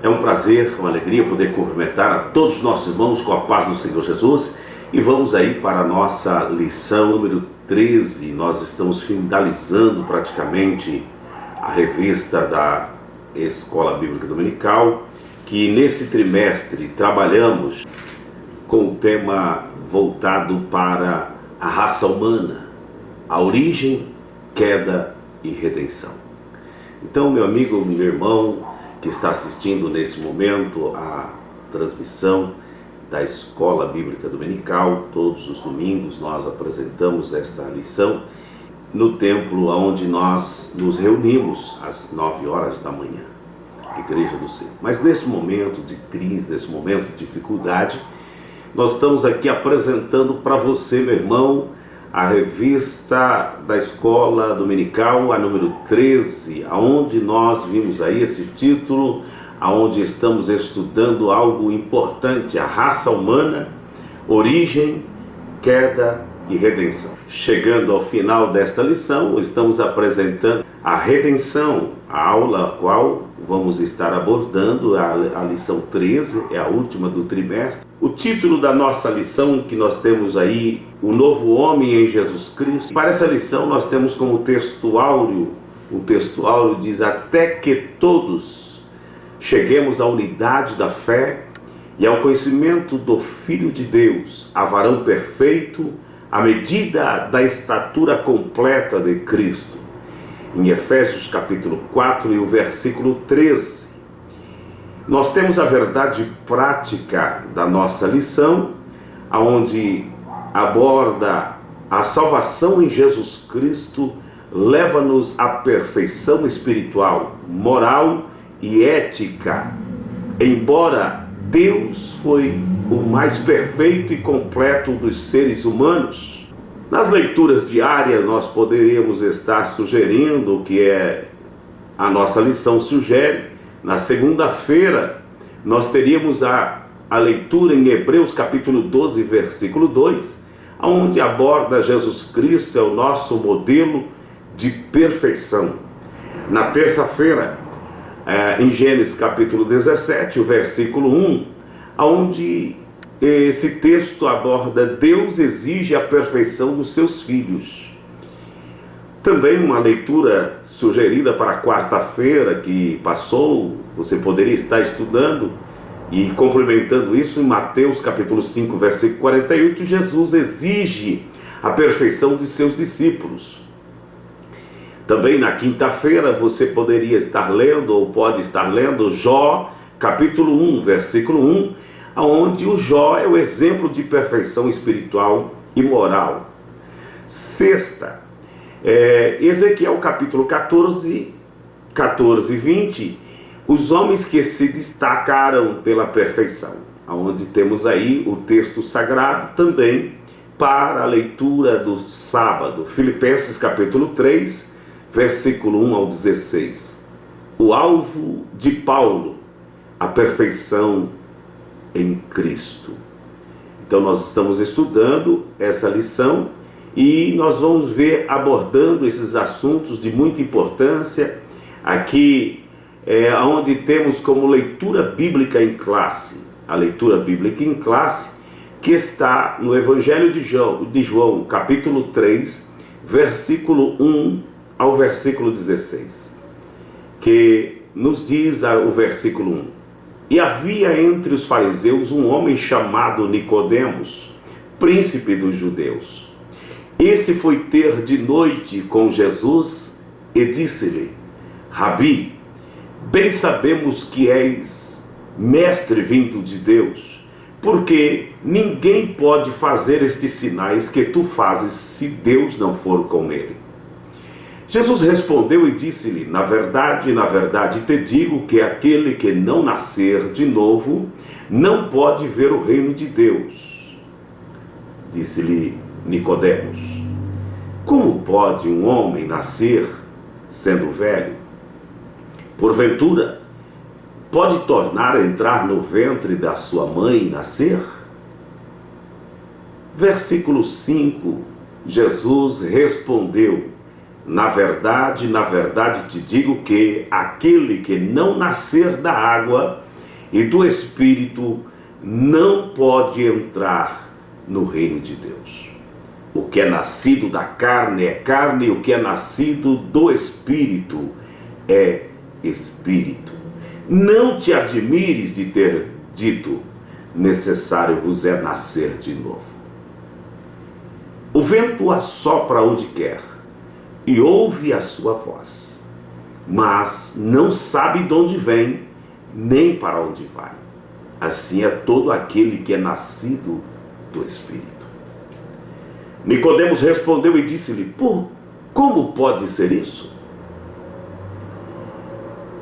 É um prazer, uma alegria poder cumprimentar a todos os nossos irmãos com a paz do Senhor Jesus. E vamos aí para a nossa lição número 13. Nós estamos finalizando praticamente a revista da Escola Bíblica Dominical, que nesse trimestre trabalhamos com o tema voltado para a raça humana, a origem, queda e redenção. Então, meu amigo, meu irmão, que está assistindo neste momento a transmissão da Escola Bíblica Dominical, todos os domingos nós apresentamos esta lição no templo onde nós nos reunimos às 9 horas da manhã, a Igreja do Senhor. Mas nesse momento de crise, nesse momento de dificuldade, nós estamos aqui apresentando para você, meu irmão, a revista da Escola Dominical, a número 13, onde nós vimos aí esse título, onde estamos estudando algo importante, a raça humana, origem, queda e redenção. Chegando ao final desta lição, estamos apresentando a redenção, a aula a qual vamos estar abordando, a lição 13, é a última do trimestre. O título da nossa lição que nós temos aí, o novo homem em Jesus Cristo. Para essa lição nós temos como texto áureo, o texto áureo diz: até que todos cheguemos à unidade da fé e ao conhecimento do Filho de Deus, a varão perfeito, à medida da estatura completa de Cristo. Em Efésios capítulo 4 e o versículo 13. Nós temos a verdade prática da nossa lição, onde aborda a salvação em Jesus Cristo, leva-nos à perfeição espiritual, moral e ética. Embora Deus foi o mais perfeito e completo dos seres humanos, nas leituras diárias nós poderíamos estar sugerindo o que a nossa lição sugere. Na segunda-feira nós teríamos a leitura em Hebreus capítulo 12, versículo 2, onde aborda Jesus Cristo, é o nosso modelo de perfeição. Na terça-feira, em Gênesis capítulo 17, o versículo 1, onde esse texto aborda: Deus exige a perfeição dos seus filhos. Também uma leitura sugerida para a quarta-feira que passou, você poderia estar estudando e complementando isso em Mateus capítulo 5, versículo 48, Jesus exige a perfeição de seus discípulos. Também na quinta-feira você poderia estar lendo, ou pode estar lendo, Jó capítulo 1, versículo 1, onde o Jó é o exemplo de perfeição espiritual e moral. Sexta, Ezequiel capítulo 14 e 20, os homens que se destacaram pela perfeição, onde temos aí o texto sagrado também para a leitura do sábado, Filipenses capítulo 3, versículo 1 ao 16. O alvo de Paulo, a perfeição em Cristo. Então nós estamos estudando essa lição e nós vamos ver abordando esses assuntos de muita importância aqui, onde temos como leitura bíblica em classe, a leitura bíblica em classe que está no Evangelho de João, capítulo 3, versículo 1 ao versículo 16, que nos diz o versículo 1: E havia entre os fariseus um homem chamado Nicodemos, príncipe dos judeus. Esse foi ter de noite com Jesus e disse-lhe: Rabi, bem sabemos que és mestre vindo de Deus, porque ninguém pode fazer estes sinais que tu fazes se Deus não for com ele. Jesus respondeu e disse-lhe: na verdade, te digo que aquele que não nascer de novo não pode ver o reino de Deus. Disse-lhe Nicodemos: como pode um homem nascer sendo velho? Porventura, pode tornar a entrar no ventre da sua mãe e nascer? Versículo 5, Jesus respondeu: na verdade te digo que aquele que não nascer da água e do espírito não pode entrar no reino de Deus. O que é nascido da carne é carne, o que é nascido do espírito é espírito. Não te admires de ter dito: necessário vos é nascer de novo. O vento assopra onde quer e ouve a sua voz, mas não sabe de onde vem, nem para onde vai. Assim é todo aquele que é nascido do Espírito. Nicodemos respondeu e disse-lhe: como pode ser isso?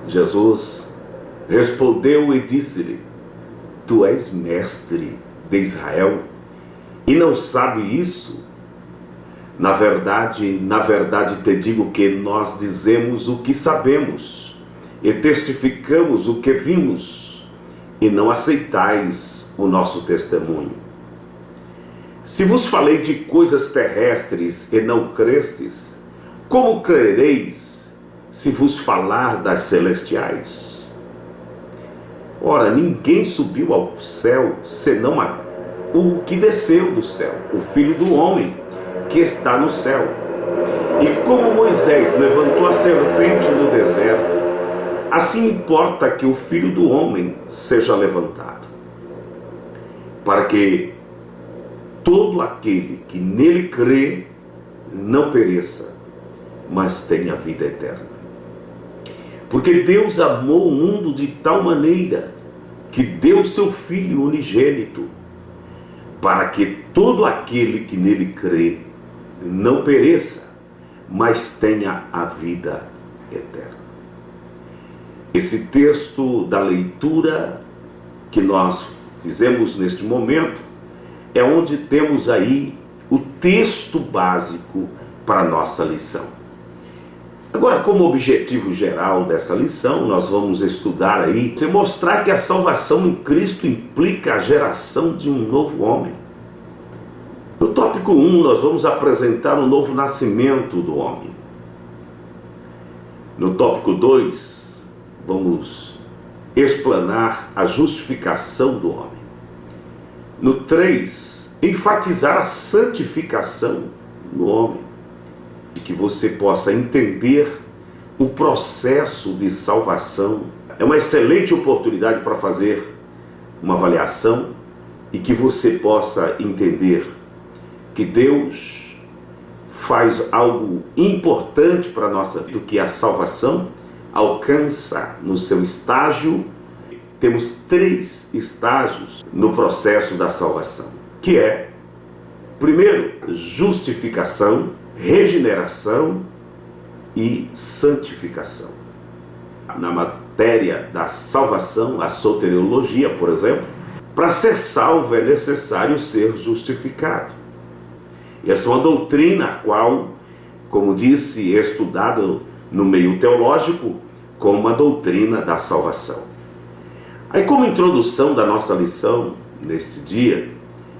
Jesus respondeu e disse-lhe: tu és mestre de Israel e não sabe isso? Na verdade te digo que nós dizemos o que sabemos e testificamos o que vimos, e não aceitais o nosso testemunho. Se vos falei de coisas terrestres e não crestes, como crereis se vos falar das celestiais? Ora, ninguém subiu ao céu, senão o que desceu do céu, o Filho do Homem, que está no céu. E como Moisés levantou a serpente no deserto, assim importa que o Filho do Homem seja levantado, para que todo aquele que nele crê não pereça, mas tenha vida eterna. Porque Deus amou o mundo de tal maneira que deu seu Filho unigênito, para que todo aquele que nele crê não pereça, mas tenha a vida eterna. Esse texto da leitura que nós fizemos neste momento é onde temos aí o texto básico para a nossa lição. Agora, como objetivo geral dessa lição, nós vamos estudar aí, se mostrar que a salvação em Cristo implica a geração de um novo homem. No tópico 1, nós vamos apresentar o novo nascimento do homem. No tópico 2, vamos explanar a justificação do homem. No 3, enfatizar a santificação no homem, e que você possa entender o processo de salvação. É uma excelente oportunidade para fazer uma avaliação e que você possa entender que Deus faz algo importante para a nossa vida, que a salvação alcança no seu estágio. Temos 3 estágios no processo da salvação, que é, primeiro, justificação, regeneração e santificação. Na matéria da salvação, a soteriologia, por exemplo, para ser salvo é necessário ser justificado. E essa é uma doutrina a qual, como disse, é estudada no meio teológico como uma doutrina da salvação. Aí, como introdução da nossa lição neste dia,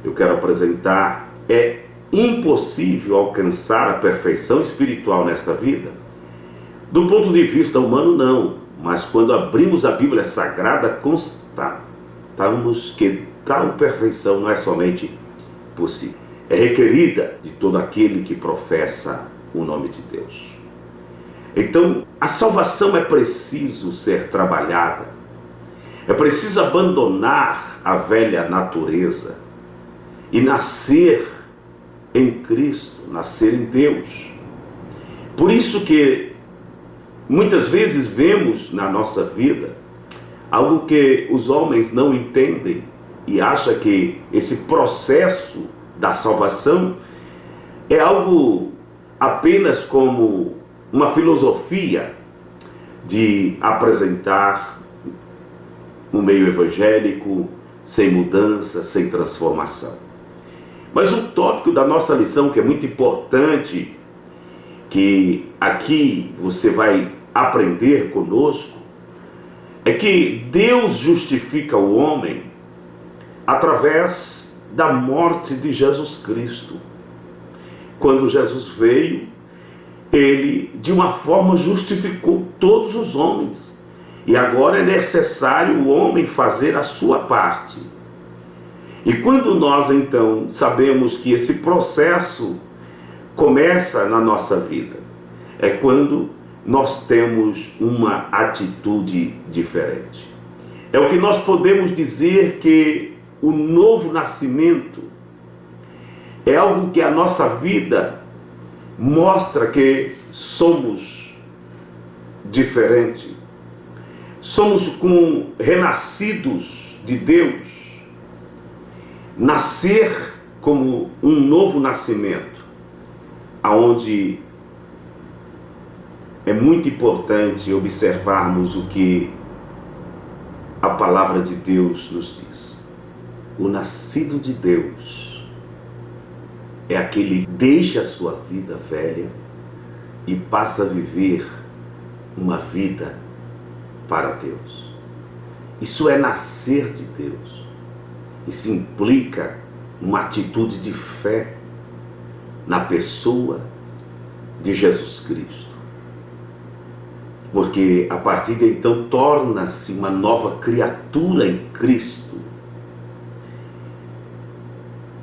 eu quero apresentar: é impossível alcançar a perfeição espiritual nesta vida? Do ponto de vista humano, não. Mas quando abrimos a Bíblia Sagrada, constatamos que tal perfeição não é somente possível, é requerida de todo aquele que professa o nome de Deus. Então, a salvação é preciso ser trabalhada. É preciso abandonar a velha natureza e nascer em Cristo, nascer em Deus. Por isso que muitas vezes vemos na nossa vida algo que os homens não entendem e acham que esse processo da salvação é algo apenas como uma filosofia de apresentar um meio evangélico sem mudança, sem transformação. Mas o tópico da nossa lição, que é muito importante, que aqui você vai aprender conosco, é que Deus justifica o homem através da morte de Jesus Cristo. Quando Jesus veio, ele de uma forma justificou todos os homens. E agora é necessário o homem fazer a sua parte. E quando nós então sabemos que esse processo começa na nossa vida, é quando nós temos uma atitude diferente. É o que nós podemos dizer que o novo nascimento é algo que a nossa vida mostra que somos diferentes. Somos como renascidos de Deus. Nascer como um novo nascimento, aonde é muito importante observarmos o que a palavra de Deus nos diz. O nascido de Deus é aquele que deixa a sua vida velha e passa a viver uma vida para Deus. Isso é nascer de Deus. Isso implica uma atitude de fé na pessoa de Jesus Cristo. Porque a partir de então torna-se uma nova criatura em Cristo.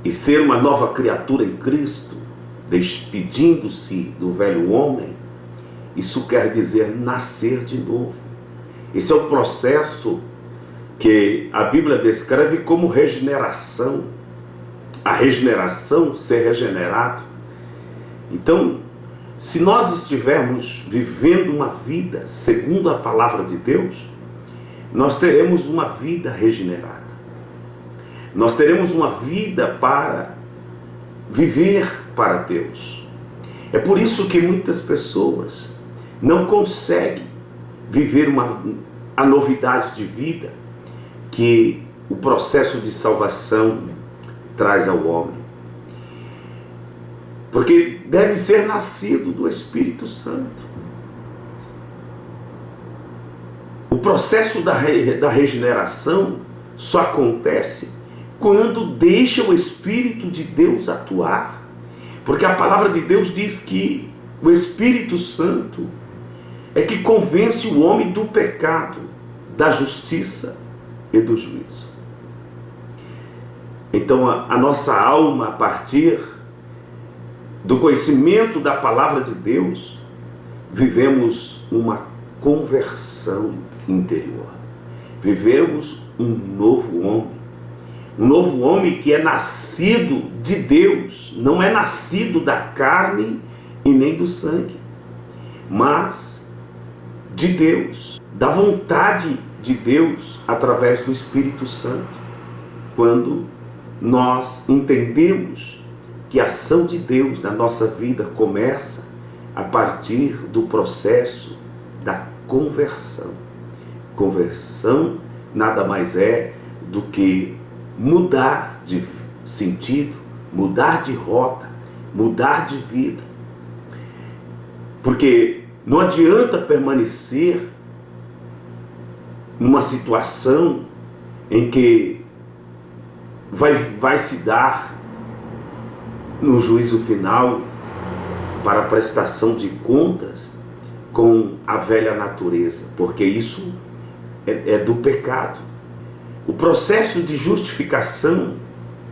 E ser uma nova criatura em Cristo, despedindo-se do velho homem, isso quer dizer nascer de novo. Esse é o processo que a Bíblia descreve como regeneração. A regeneração, ser regenerado. Então, se nós estivermos vivendo uma vida segundo a palavra de Deus, nós teremos uma vida regenerada. Nós teremos uma vida para viver para Deus. É por isso que muitas pessoas não conseguem viver a novidade de vida que o processo de salvação traz ao homem. Porque deve ser nascido do Espírito Santo. O processo da regeneração só acontece quando deixa o Espírito de Deus atuar. Porque a palavra de Deus diz que o Espírito Santo é que convence o homem do pecado, da justiça e do juízo. Então a nossa alma, a partir do conhecimento da palavra de Deus, vivemos uma conversão interior. Vivemos um novo homem. Um novo homem que é nascido de Deus, não é nascido da carne e nem do sangue, mas de Deus, da vontade de Deus através do Espírito Santo. Quando nós entendemos que a ação de Deus na nossa vida começa a partir do processo da conversão. Conversão nada mais é do que mudar de sentido, mudar de rota, mudar de vida. Porque não adianta permanecer numa situação em que vai se dar no juízo final para a prestação de contas com a velha natureza, porque isso é do pecado. O processo de justificação,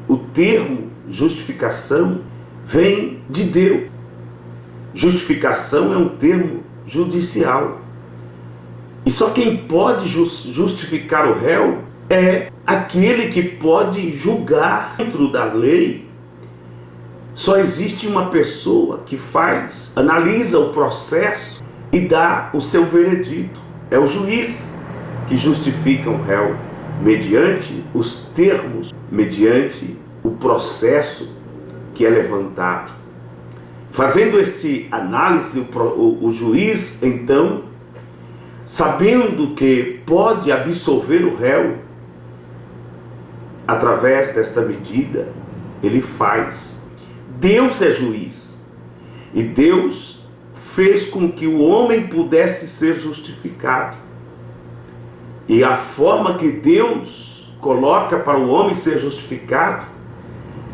o termo justificação, vem de Deus. Justificação é um termo judicial. E só quem pode justificar o réu é aquele que pode julgar dentro da lei. Só existe uma pessoa que analisa o processo e dá o seu veredito. É o juiz que justifica o réu mediante os termos, mediante o processo que é levantado. Fazendo esse análise, o juiz, então, sabendo que pode absolver o réu, através desta medida, ele faz. Deus é juiz. E Deus fez com que o homem pudesse ser justificado. E a forma que Deus coloca para o homem ser justificado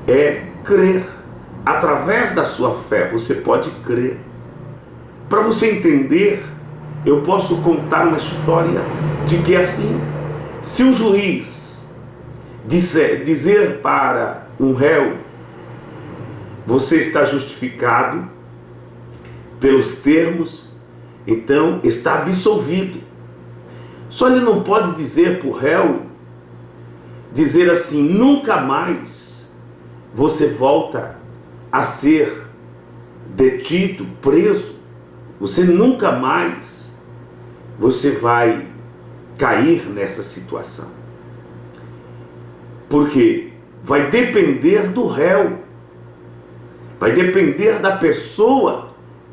é crer. Através da sua fé, você pode crer. Para você entender eu posso contar uma história de que assim, se o juiz dizer para um réu, você está justificado pelos termos, então está absolvido. Só ele não pode dizer para o réu, dizer assim, nunca mais você volta a ser detido, preso, você nunca mais você vai cair nessa situação. Porque vai depender do réu, vai depender da pessoa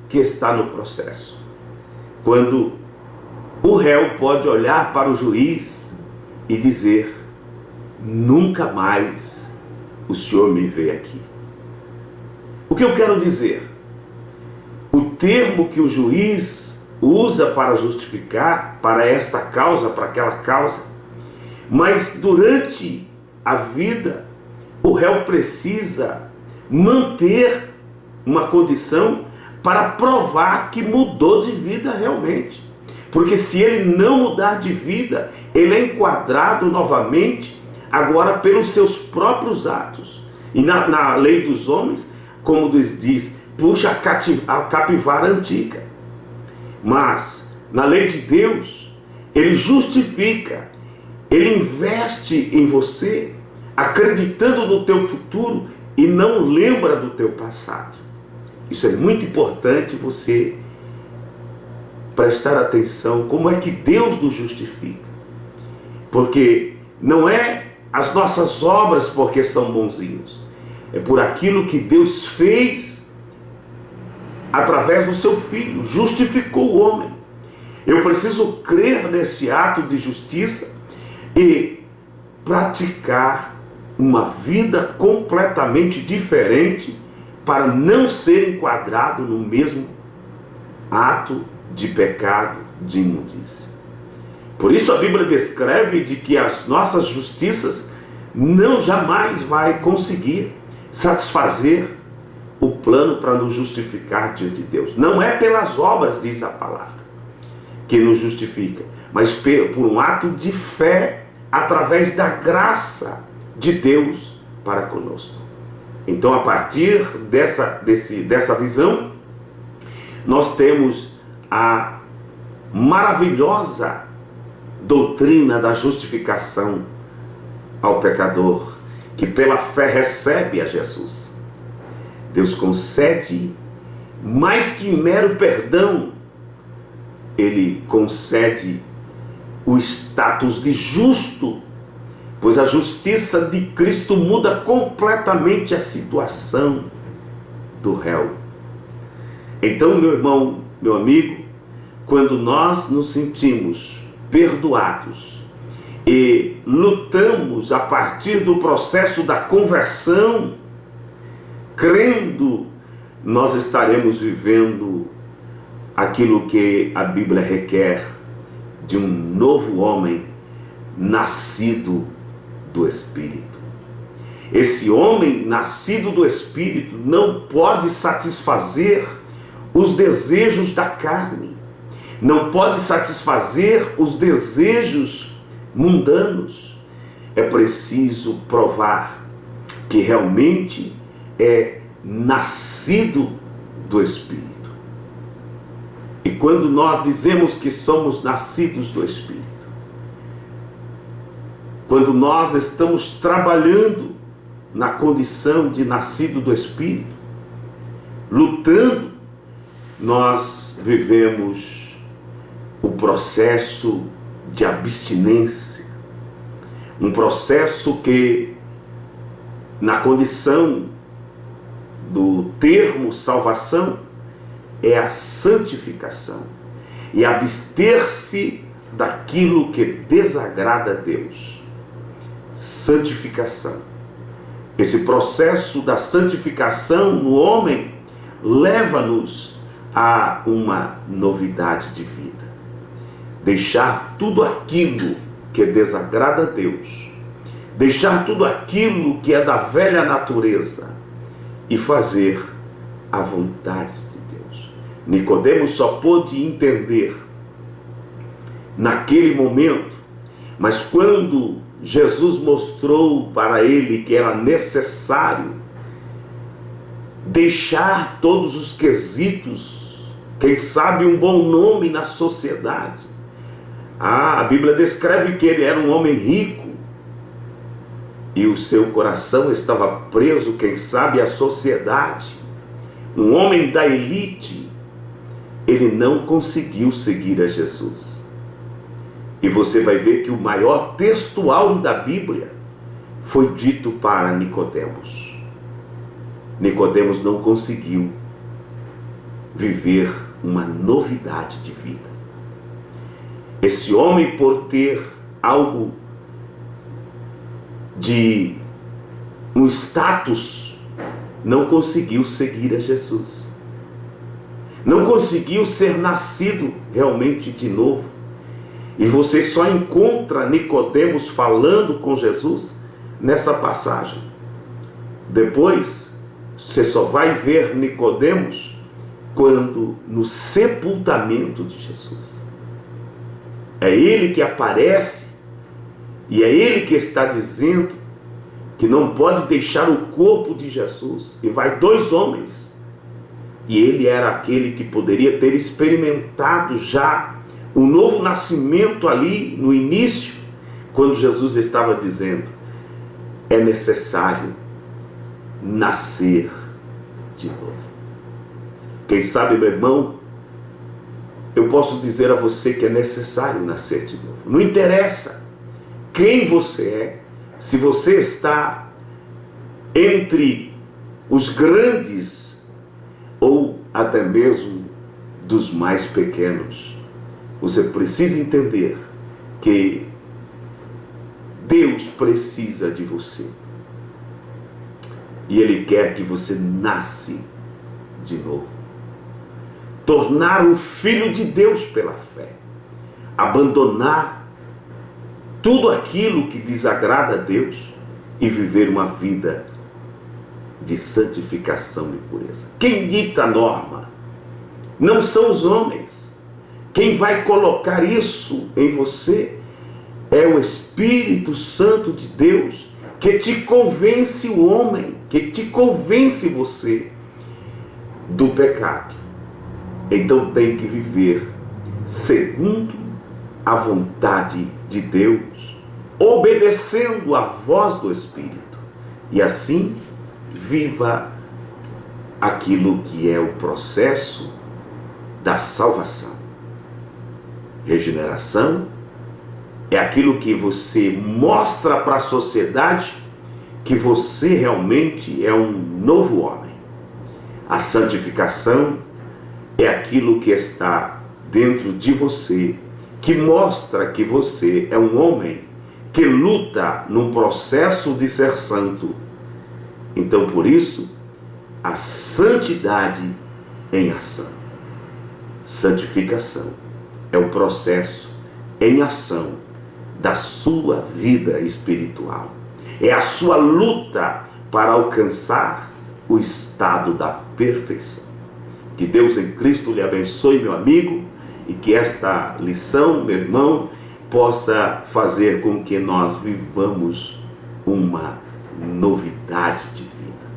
que está no processo. Quando o réu pode olhar para o juiz e dizer, nunca mais o senhor me vê aqui. O que eu quero dizer? O termo que o juiz usa para justificar, para esta causa, para aquela causa, mas durante a vida, o réu precisa manter uma condição para provar que mudou de vida realmente. Porque se ele não mudar de vida, ele é enquadrado novamente agora pelos seus próprios atos. E na lei dos homens, como diz, puxa a capivara antiga. Mas na lei de Deus, ele justifica, ele investe em você, acreditando no teu futuro e não lembra do teu passado. Isso é muito importante você prestar atenção como é que Deus nos justifica. Porque não é as nossas obras porque são bonzinhos, é por aquilo que Deus fez através do seu Filho, justificou o homem. Eu preciso crer nesse ato de justiça e praticar uma vida completamente diferente para não ser enquadrado no mesmo ato de pecado, de imundícia. Por isso a Bíblia descreve de que as nossas justiças não jamais vai conseguir satisfazer o plano para nos justificar diante de Deus. Não é pelas obras, diz a palavra, que nos justifica, mas por um ato de fé através da graça de Deus para conosco. Então, a partir dessa visão, nós temos a maravilhosa doutrina da justificação ao pecador, que pela fé recebe a Jesus. Deus concede mais que mero perdão, ele concede o status de justo, pois a justiça de Cristo muda completamente a situação do réu. Então, meu irmão, meu amigo, quando nós nos sentimos perdoados e lutamos a partir do processo da conversão, crendo, nós estaremos vivendo aquilo que a Bíblia requer de um novo homem nascido do Espírito. Esse homem nascido do Espírito não pode satisfazer os desejos da carne, não pode satisfazer os desejos mundanos. É preciso provar que realmente é nascido do Espírito. E quando nós dizemos que somos nascidos do Espírito, quando nós estamos trabalhando na condição de nascido do Espírito, lutando, nós vivemos o processo de abstinência, um processo que, na condição do termo salvação, é a santificação, e abster-se daquilo que desagrada a Deus. Santificação. Esse processo da santificação no homem leva-nos a uma novidade de vida. Deixar tudo aquilo que desagrada a Deus, deixar tudo aquilo que é da velha natureza e fazer a vontade de Deus. Nicodemos só pôde entender naquele momento, mas quando Jesus mostrou para ele que era necessário deixar todos os quesitos, quem sabe um bom nome na sociedade. A Bíblia descreve que ele era um homem rico e o seu coração estava preso, quem sabe, à sociedade. Um homem da elite, ele não conseguiu seguir a Jesus. E você vai ver que o maior textual da Bíblia foi dito para Nicodemos. Nicodemos não conseguiu viver uma novidade de vida. Esse homem, por ter algo de um status, não conseguiu seguir a Jesus. Não conseguiu ser nascido realmente de novo. E você só encontra Nicodemos falando com Jesus nessa passagem. Depois, você só vai ver Nicodemos quando no sepultamento de Jesus. É ele que aparece e é ele que está dizendo que não pode deixar o corpo de Jesus. E vai dois homens. E ele era aquele que poderia ter experimentado já o novo nascimento ali no início, quando Jesus estava dizendo: é necessário nascer de novo. Quem sabe, meu irmão, eu posso dizer a você que é necessário nascer de novo. Não interessa quem você é, se você está entre os grandes ou até mesmo dos mais pequenos. Você precisa entender que Deus precisa de você. E Ele quer que você nasce de novo. Tornar um filho de Deus pela fé. Abandonar tudo aquilo que desagrada a Deus e viver uma vida de santificação e pureza. Quem dita a norma não são os homens. Quem vai colocar isso em você é o Espírito Santo de Deus, que te convence o homem, que te convence você do pecado. Então tem que viver segundo a vontade de Deus, obedecendo a voz do Espírito. E assim, viva aquilo que é o processo da salvação. Regeneração é aquilo que você mostra para a sociedade que você realmente é um novo homem. A santificação é aquilo que está dentro de você, que mostra que você é um homem que luta num processo de ser santo. Então, por isso, a santidade em ação. Santificação é o processo em ação da sua vida espiritual. É a sua luta para alcançar o estado da perfeição. Que Deus em Cristo lhe abençoe, meu amigo, e que esta lição, meu irmão, possa fazer com que nós vivamos uma novidade de vida.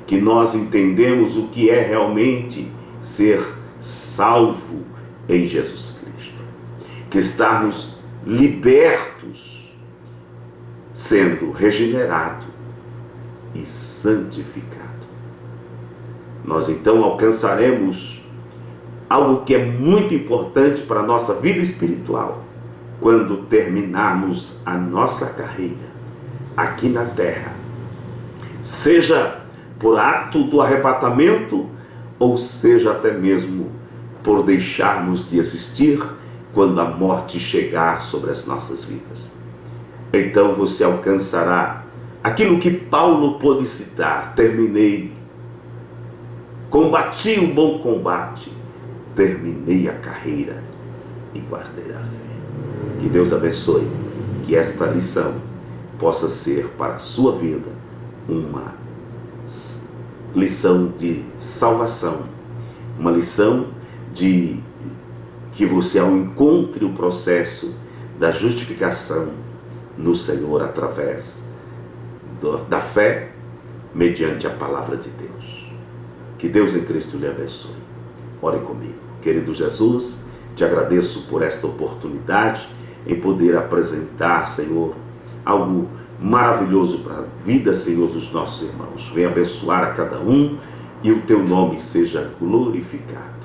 Que nós entendemos o que é realmente ser salvo em Jesus Cristo. Que estarmos libertos, sendo regenerado e santificado. Nós então alcançaremos algo que é muito importante para a nossa vida espiritual, quando terminarmos a nossa carreira aqui na terra, seja por ato do arrebatamento, ou seja até mesmo por deixarmos de existir quando a morte chegar sobre as nossas vidas. Então você alcançará aquilo que Paulo pôde citar: terminei, combati o bom combate, terminei a carreira e guardei a fé. Que Deus abençoe, que esta lição possa ser para a sua vida uma lição de salvação, uma lição que você encontre o processo da justificação no Senhor através da fé, mediante a palavra de Deus. Que Deus em Cristo lhe abençoe. Ore comigo. Querido Jesus, te agradeço por esta oportunidade em poder apresentar, Senhor, algo maravilhoso para a vida, Senhor, dos nossos irmãos. Venha abençoar a cada um e o teu nome seja glorificado.